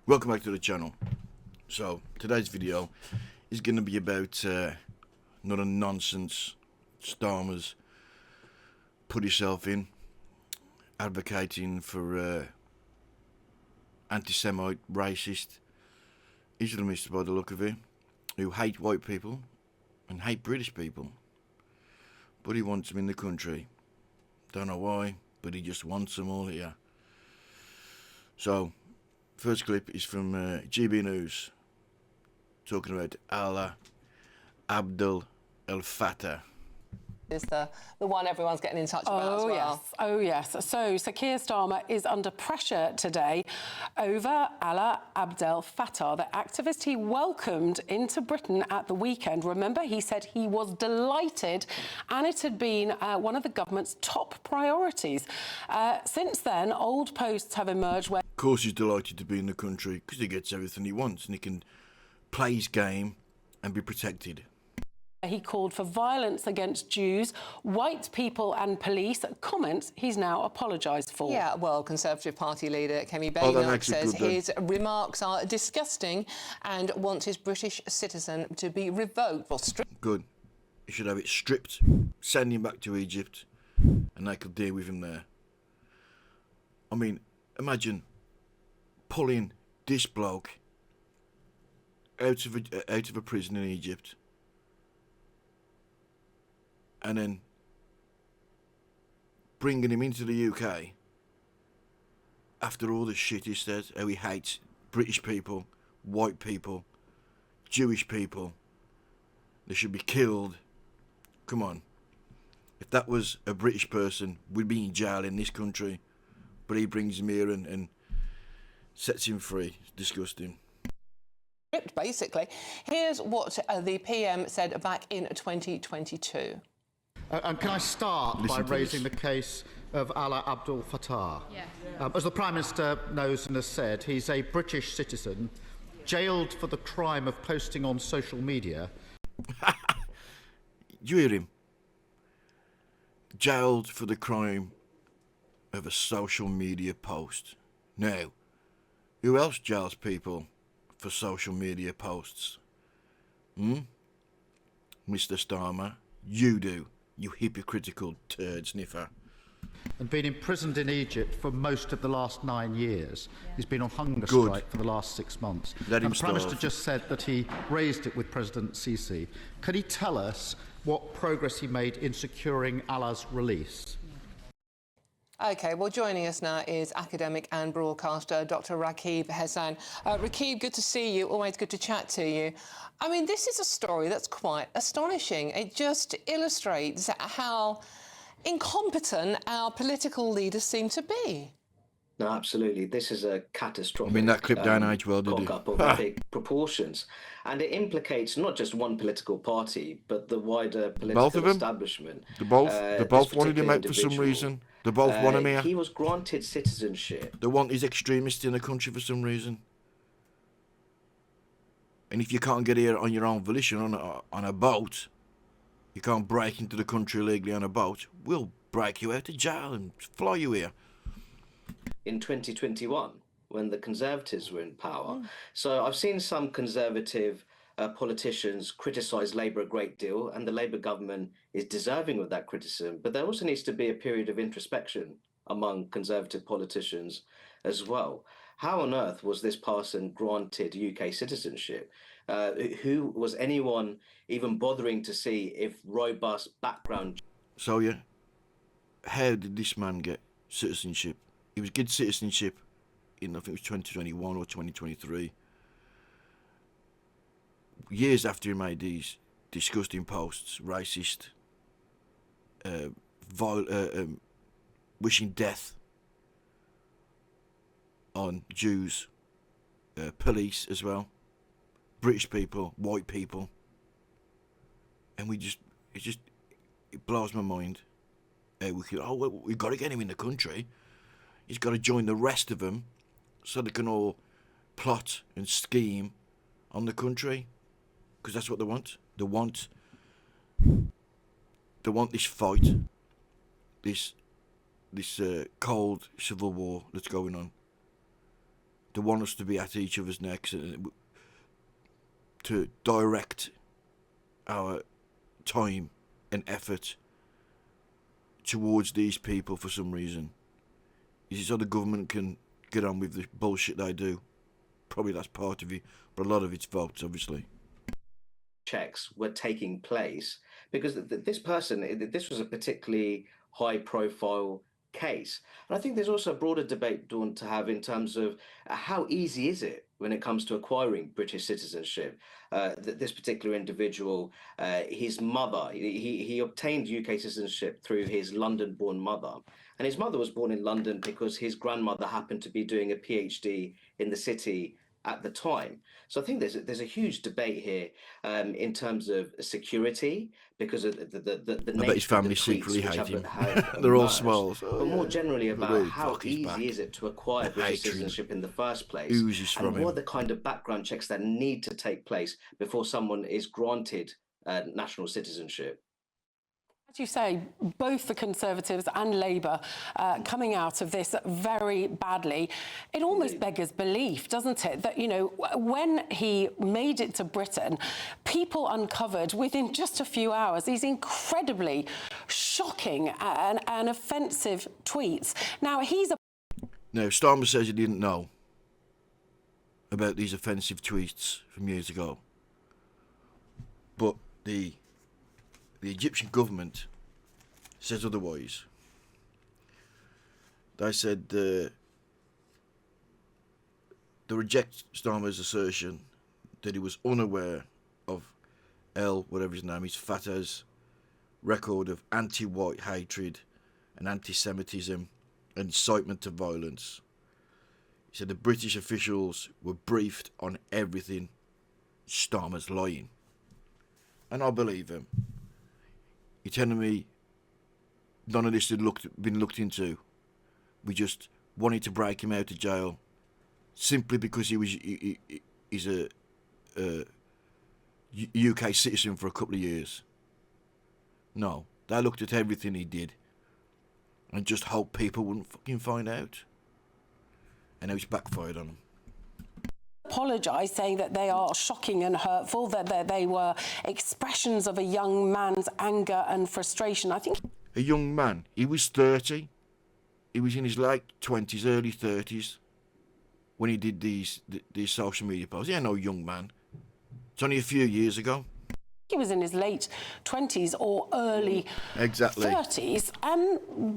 Welcome back to the channel. So today's video is going to be about not a nonsense Starmer's put himself in advocating for anti-Semite, racist Islamists by the look of it, who hate white people and hate British people, but he wants them in the country. Don't know why, but he just wants them all here. So first clip is from GB News, talking about Alaa, Abdel, El-Fattah. Is the one everyone's getting in touch about as well. Oh yes. So Keir Starmer is under pressure today over Alaa Abdel Fattah, the activist he welcomed into Britain at the weekend. Remember, he said he was delighted and it had been one of the government's top priorities. Since then, old posts have emerged where... Of course he's delighted to be in the country because he gets everything he wants and he can play his game and be protected. He called for violence against Jews, white people and police, comments he's now apologised for. Yeah, well, Conservative Party leader Kemi Badenoch says his remarks are disgusting and wants his British citizen to be revoked. Well, Good. He should have it stripped, send him back to Egypt, and they could deal with him there. I mean, imagine pulling this bloke out of a prison in Egypt, and then bringing him into the UK after all the shit he said, how he hates British people, white people, Jewish people, they should be killed. Come on. If that was a British person, we'd be in jail in this country, but he brings him here and sets him free. It's disgusting. Basically, here's what the PM said back in 2022. And can I start by raising the case of Alaa Abdel Fattah? Yes. As the Prime Minister knows and has said, he's a British citizen, jailed for the crime of posting on social media. Did you hear him? Jailed for the crime of a social media post. Now, who else jails people for social media posts? Mr. Starmer, you do. You hypocritical turd sniffer. And been imprisoned in Egypt for most of the last 9 years. He's been on hunger Good. strike for the last 6 months. Let him and the Prime Minister starve. just said that he raised it with President Sisi. Can he tell us what progress he made in securing Alaa's release? OK, well, joining us now is academic and broadcaster Dr Rakib Hassan. Rakib, good to see you. Always good to chat to you. I mean, this is a story that's quite astonishing. It just illustrates how incompetent our political leaders seem to be. No, absolutely. This is a catastrophic. I mean, that clip down age well, did it? Cock-up of big proportions, and it implicates not just one political party, but the wider political establishment. They both wanted him out for some reason. They both want him here. He was granted citizenship. They want these extremists in the country for some reason. And if you can't get here on your own volition, on a boat, you can't break into the country legally on a boat, we'll break you out of jail and fly you here. In 2021, when the Conservatives were in power. So I've seen some Conservative politicians criticise Labour a great deal, and the Labour government is deserving of that criticism. But there also needs to be a period of introspection among Conservative politicians as well. How on earth was this person granted UK citizenship? Who was anyone even bothering to see if robust background... So, yeah, how did this man get citizenship? He was given citizenship in, I think it was 2021 or 2023. Years after he made these disgusting posts, racist, wishing death on Jews, police as well, British people, white people, and it blows my mind. We've got to get him in the country. He's got to join the rest of them so they can all plot and scheme on the country, because that's what they want. They want this fight, this cold civil war that's going on. They want us to be at each other's necks and to direct our time and effort towards these people for some reason. Is it so the government can get on with the bullshit they do? Probably that's part of it, but a lot of it's votes, obviously. Checks were taking place because this person, this was a particularly high profile case. And I think there's also a broader debate, Dawn, to have in terms of how easy is it when it comes to acquiring British citizenship. This particular individual, his mother, he obtained UK citizenship through his London-born mother. And his mother was born in London because his grandmother happened to be doing a PhD in the city at the time. So I think there's a huge debate here in terms of security because of the I bet his nature of the family tweets secretly which hate him. have They're all emerged. swells. But more generally about Really, how fuck his back. easy is it to acquire British hatred citizenship in the first place, oozes from and him. what are the kind of background checks that need to take place before someone is granted national citizenship. As you say, both the Conservatives and Labour coming out of this very badly. It almost beggars belief, doesn't it, that, you know, when he made it to Britain, people uncovered within just a few hours these incredibly shocking and offensive tweets. Now, Now, Starmer says he didn't know about these offensive tweets from years ago. But the Egyptian government says otherwise. They said they reject Starmer's assertion that he was unaware of whatever his name is, Fattah's record of anti-white hatred and anti-Semitism and incitement to violence. He said the British officials were briefed on everything. Starmer's lying. And I believe him. You're telling me none of this had been looked into? We just wanted to break him out of jail simply because he's a UK citizen for a couple of years? No, they looked at everything he did and just hoped people wouldn't fucking find out. And now it's backfired on them. Apologise, saying that they are shocking and hurtful, that they were expressions of a young man's anger and frustration. I think... A young man. He was 30. He was in his late 20s, early 30s when he did these social media posts. He ain't no young man. It's only a few years ago. He was in his late 20s or early 30s.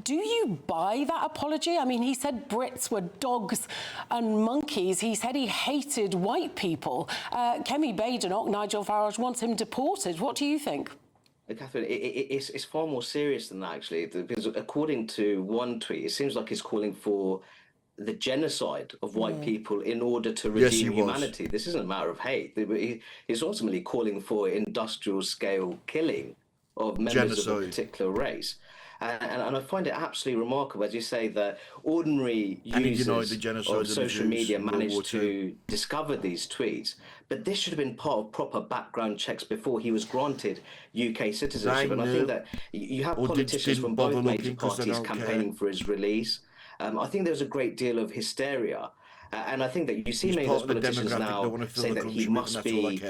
Do you buy that apology? I mean, he said Brits were dogs and monkeys. He said he hated white people. Kemi Badenoch, Nigel Farage wants him deported. What do you think? Catherine, it's far more serious than that, actually, because according to one tweet, it seems like he's calling for the genocide of white people in order to redeem humanity. This isn't a matter of hate. He's ultimately calling for industrial scale killing of members of a particular race. And I find it absolutely remarkable, as you say, that ordinary users of social media managed to discover these tweets. But this should have been part of proper background checks before he was granted UK citizenship. And I think that you have politicians from both major parties campaigning for his release. I think there's a great deal of hysteria. And I think that you see many of those politicians now say that he must be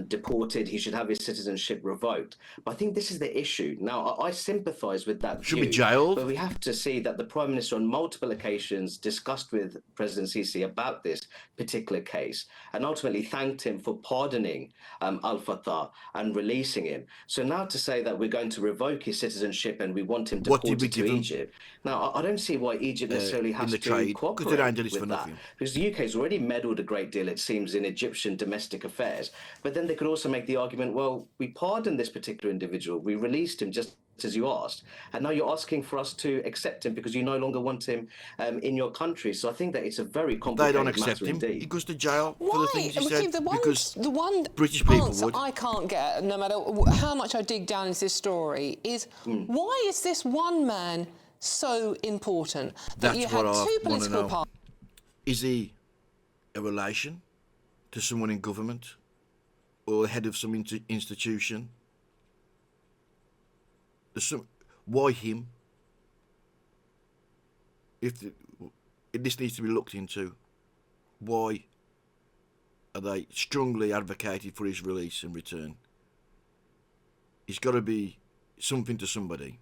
deported, he should have his citizenship revoked. But I think this is the issue. Now, I sympathise with that view. Should be jailed. But we have to see that the Prime Minister on multiple occasions discussed with President Sisi about this particular case and ultimately thanked him for pardoning El-Fattah and releasing him. So now to say that we're going to revoke his citizenship and we want him deported to Egypt. Now, I don't see why Egypt necessarily has to cooperate with that. Because the UK has already meddled a great deal, it seems, in Egyptian domestic affairs. But then they could also make the argument, well, we pardoned this particular individual, we released him just as you asked, and now you're asking for us to accept him because you no longer want him in your country. So I think that it's a very complicated matter. They don't accept him. He goes to jail for the things he said. The one British people answer would. I can't get, no matter how much I dig down into this story, is why is this one man so important? That That's you what had I two want to political know. parties. Is he a relation to someone in government or the head of some institution? Why him? This needs to be looked into. why are they strongly advocating for his release and return? He's got to be something to somebody.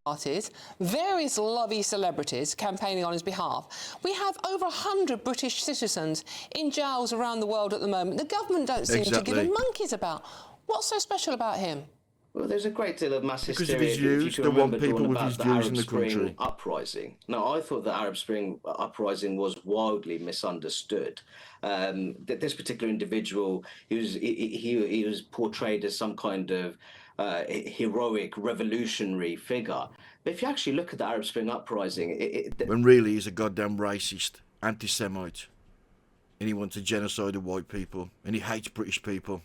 Parties, various lobby celebrities campaigning on his behalf. We have over 100 British citizens in jails around the world at the moment. The government don't seem to give a monkey's about. What's so special about him? Well, there's a great deal of mass Because hysteria. of his views, they want people with his views in the country. Uprising. Now, I thought the Arab Spring uprising was wildly misunderstood. This particular individual, he was portrayed as some kind of heroic revolutionary figure. But if you actually look at the Arab Spring uprising, when really he's a goddamn racist, anti-Semite, and he wants to genocide of white people, and he hates British people.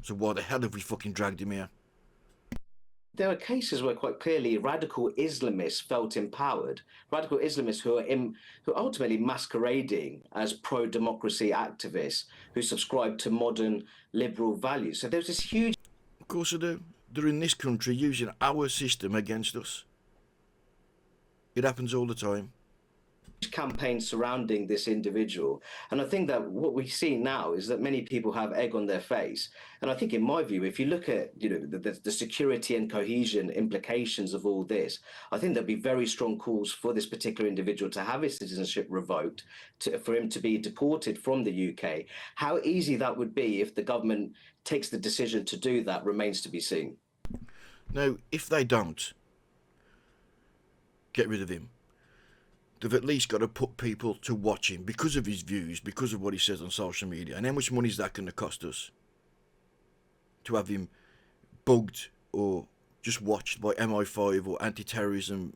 So why the hell have we fucking dragged him here? There are cases where quite clearly radical Islamists felt empowered, radical Islamists who are ultimately masquerading as pro-democracy activists who subscribe to modern liberal values. So there's this huge... Of course they do. They're in this country using our system against us. It happens all the time. Campaign surrounding this individual, and I think that what we see now is that many people have egg on their face. And I think, in my view, if you look at the security and cohesion implications of all this, I think there'll be very strong calls for this particular individual to have his citizenship revoked, for him to be deported from the UK. How easy that would be if the government takes the decision to do that remains to be seen. Now, if they don't get rid of him, they've at least got to put people to watch him because of his views, because of what he says on social media. And how much money is that going to cost us? To have him bugged or just watched by MI5 or anti-terrorism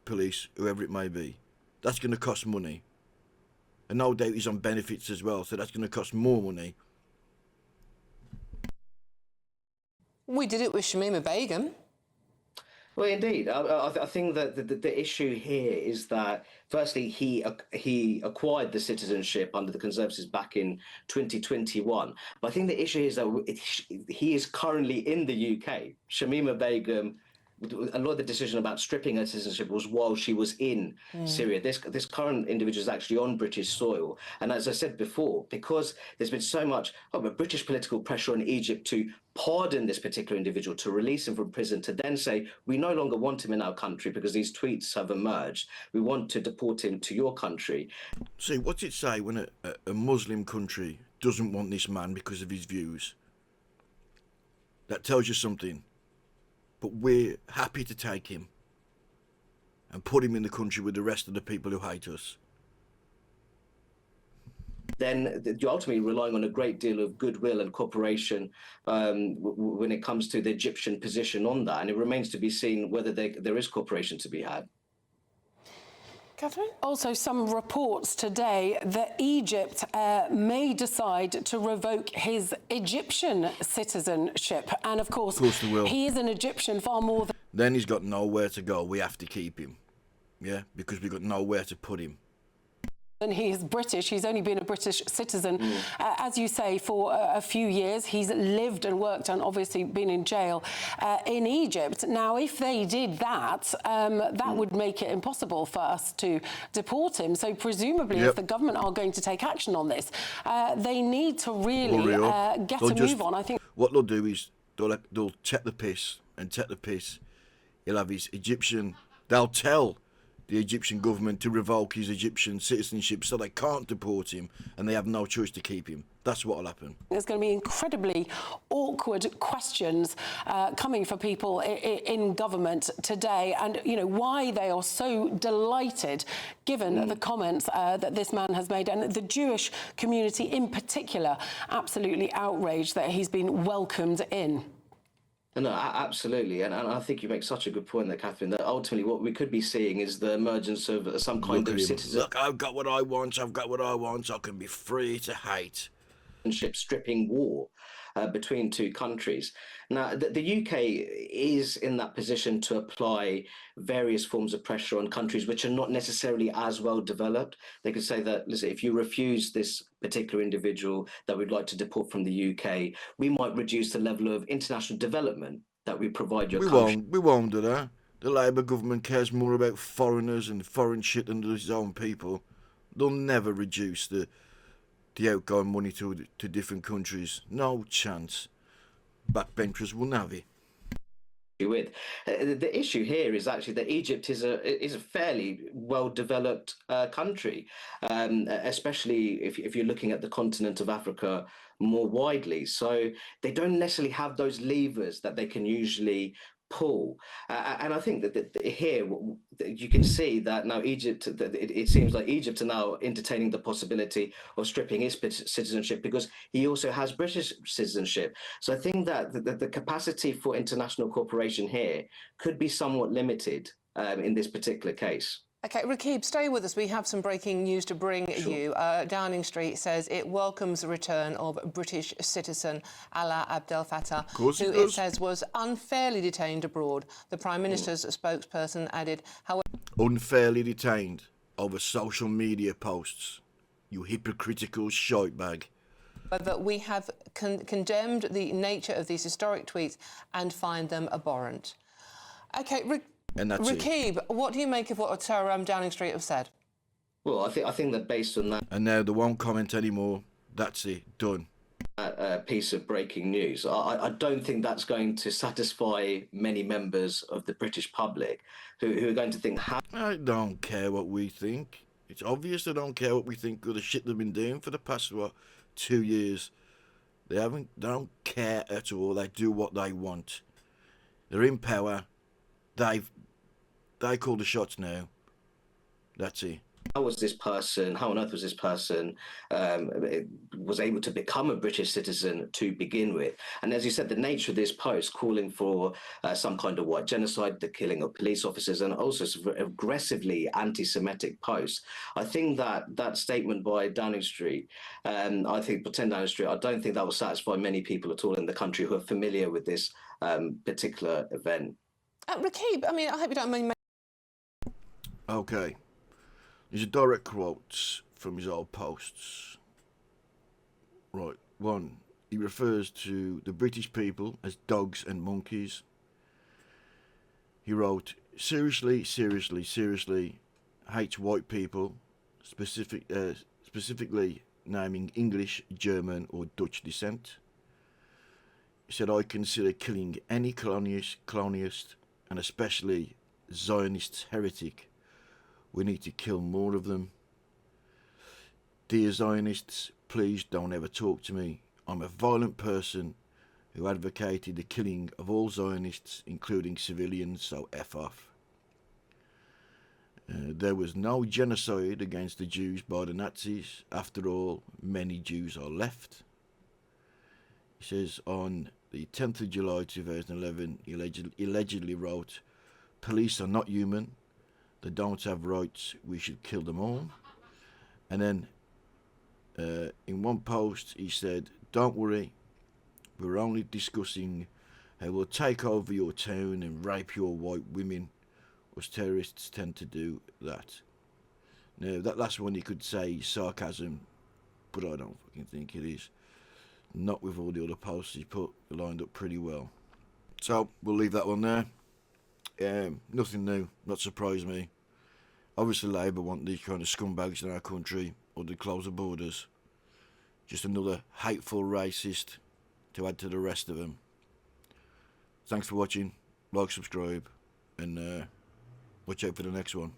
police, whoever it may be. That's going to cost money. And no doubt he's on benefits as well, so that's going to cost more money. We did it with Shamima Begum. Well, indeed. I think that the issue here is that, firstly, he acquired the citizenship under the Conservatives back in 2021. But I think the issue is that he is currently in the UK. Shamima Begum, a lot of the decision about stripping her citizenship was while she was in Syria. This current individual is actually on British soil. And as I said before, because there's been so much British political pressure on Egypt to pardon this particular individual, to release him from prison, to then say, we no longer want him in our country because these tweets have emerged. We want to deport him to your country. See, what's it say when a Muslim country doesn't want this man because of his views? That tells you something. But we're happy to take him and put him in the country with the rest of the people who hate us. Then you're ultimately relying on a great deal of goodwill and cooperation when it comes to the Egyptian position on that. And it remains to be seen whether there is cooperation to be had. Catherine? Also, some reports today that Egypt may decide to revoke his Egyptian citizenship. And of course they will. He is an Egyptian far more than... Then he's got nowhere to go. We have to keep him. Yeah? Because we've got nowhere to put him. And he is British. He's only been a British citizen, as you say, for a few years. He's lived and worked and obviously been in jail in Egypt. Now, if they did that, that would make it impossible for us to deport him. So presumably, if the government are going to take action on this, they need to really get a move on. I think what they'll do is they'll take the piss and take the piss. He'll have his Egyptian... They'll tell the Egyptian government to revoke his Egyptian citizenship so they can't deport him and they have no choice to keep him. That's what will happen. There's going to be incredibly awkward questions coming for people in government today, and why they are so delighted given the comments that this man has made, and the Jewish community in particular absolutely outraged that he's been welcomed in. No, absolutely. And I think you make such a good point there, Catherine, that ultimately what we could be seeing is the emergence of some kind of citizen... Look, I've got what I want, I've got what I want, I can be free to hate. ...stripping war between two countries. Now, the UK is in that position to apply various forms of pressure on countries which are not necessarily as well developed. They could say that, listen, if you refuse this particular individual that we'd like to deport from the UK, we might reduce the level of international development that we provide your country. We won't do that. The Labour government cares more about foreigners and foreign shit than its own people. They'll never reduce the outgoing money to different countries. No chance. Backbenchers will have it. With the issue here is actually that Egypt is a fairly well developed country, especially if you're looking at the continent of Africa more widely. So they don't necessarily have those levers that they can usually pull. And I think that here you can see that now Egypt, it seems like Egypt are now entertaining the possibility of stripping his citizenship because he also has British citizenship. So I think that the capacity for international cooperation here could be somewhat limited in this particular case. OK, Rakib, stay with us. We have some breaking news to bring you. Downing Street says it welcomes the return of British citizen Alaa Abdel-Fattah, who it says was unfairly detained abroad. The Prime Minister's spokesperson added, however... Unfairly detained over social media posts. You hypocritical shitebag. But we have condemned the nature of these historic tweets and find them abhorrent. OK, and that's Rakib, what do you make of what Downing Street have said? Well, I think that based on that... And now they won't comment anymore. That's it. Done. Piece of breaking news. I don't think that's going to satisfy many members of the British public who are going to think... I don't care what we think. It's obvious they don't care what we think of the shit they've been doing for the past, 2 years. They don't care at all. They do what they want. They're in power. They call the shots now. That's it. How on earth was this person was able to become a British citizen to begin with? And as you said, the nature of this post calling for some kind of white genocide, the killing of police officers, and also some aggressively anti-Semitic posts. I think that statement by Downing Street, I think by 10 Downing Street, I don't think that will satisfy many people at all in the country who are familiar with this particular event. Rakib, I mean, I hope you don't mind... Okay. These are direct quotes from his old posts. Right. 1. He refers to the British people as dogs and monkeys. He wrote, seriously hates white people, specifically naming English, German or Dutch descent. He said, I consider killing any colonialist and especially Zionist heretic. We need to kill more of them. Dear Zionists, please don't ever talk to me. I'm a violent person who advocated the killing of all Zionists, including civilians, so F off. There was no genocide against the Jews by the Nazis. After all, many Jews are left. He says on the 10th of July 2011, he allegedly wrote, police are not human. They don't have rights. We should kill them all. And then in one post he said, don't worry, we're only discussing how we'll take over your town and rape your white women, as terrorists tend to do that. Now, that last one you could say sarcasm, but I don't fucking think it is. Not with all the other posts he put lined up pretty well. So, we'll leave that one there. Nothing new, not surprise me. Obviously Labour want these kind of scumbags in our country, or they close the borders. Just another hateful racist to add to the rest of them. Thanks for watching, like, subscribe, and watch out for the next one.